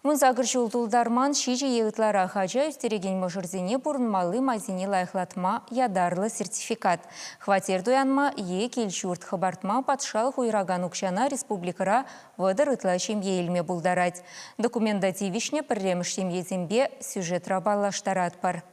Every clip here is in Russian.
Мунзагыр жултулдарман шижи егітлара хажа үстереген мұжырзене бұрынмалы мазине лайықлатма ядарлы сертификат. Хватер дуянма е келшурт хабартма патшалық уйраган укшана республикара вадар ытла шемье елме булдарать. Документативишне пірреміш семьезембе сюжет рабалаштарат пар.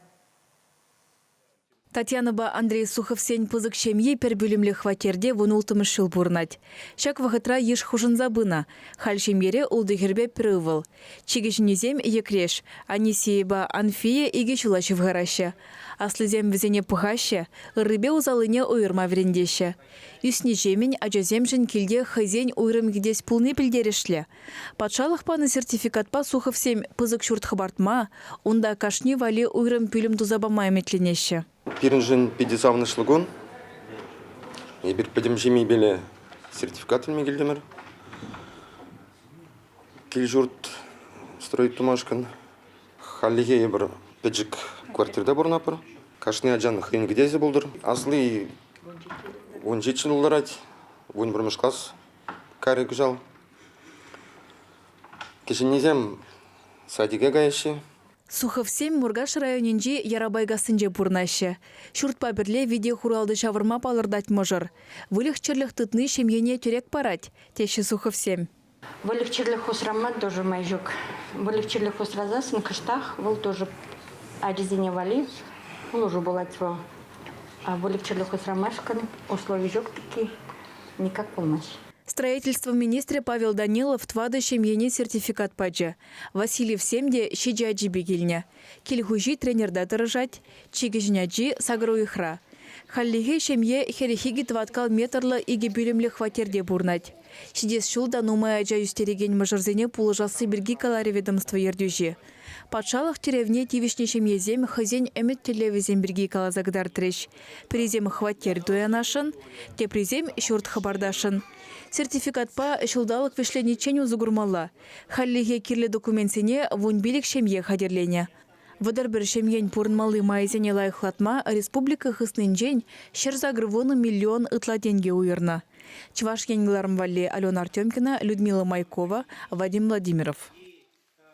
Татьяна ба Андрей Суховсень пызык шемье пербюлемлі хватерде вунултымы шыл бурнать. Шак вахытра еш хужын забына. Халь шемьере улдыгербе прывыл. Чигешнезем екреш, Анисееба Анфия иге чулачы в гараща. Аслызем везене пыхаща, рыбе узалыне уйырма врендеща. Юсне жемень, аджаземжен килде хызень уйрым гидес пулны пильдерешле. Патшалық паны сертификат па Суховсем пызык шурт хабартма, унда кашни вали уйрым пюлем тузабама метленеща. Пиринжин педизавны шлыгон. И bir педем жеми беле сертификатын мегелдемер. Килжурт строит тумашкан. Халлиге бір педжик квартирда борнапыр. Кашны аджан хрен гдезе болдыр. Аслы 17 жылдарать. 11 класс каре гжал. Кешенезем садиге гайши. Суховсем Мургаш районенже Ярабайгасынже бурнаще. Шуртпа бірле видео хуралды шавырма палырдать можыр. Вылых черлых тытны шемьене тюрек парать, тещи Суховсем. Вылых черлых хусрама тоже майжук. Вылых черлых хусразасын кыштах, выл тоже аризине вали, выл уже булать выл. А вылых черлых хусрамашкан условий жук таки никак помощь. Строительство министра Павел Данилов твады шемьене сертификат паджа. Васильев семде щеджаджи бегильня. Кильхужи тренерда дырыжать, чигижняджи сагру ихра. Халлиге шемье херехиги тваткал метрлы иге бюлемлі хватерде бурнать. Шидес шулда нумая аджа юстереген мажырзене пулыжасы бірги калари ведомство ердюжи. Патшалық теревне тивишне шемьезем хызень эмет телевизем бірги калазагдар треш. Призем хватер дуянашын, те призем шурт хабардашын. Сертификат па шулдалық вешлениченю загурмала. Халлиге кирлі документсене вунбилик шемье хадерлене. Вадар бір шемьен пурнмалы майзене лайықлатма республика хыснынжен шерзагрывоны миллион ытла тенге уйырна. Чуваш Янгеларм Валли, Алена Артемкина, Людмила Майкова, Вадим Владимиров.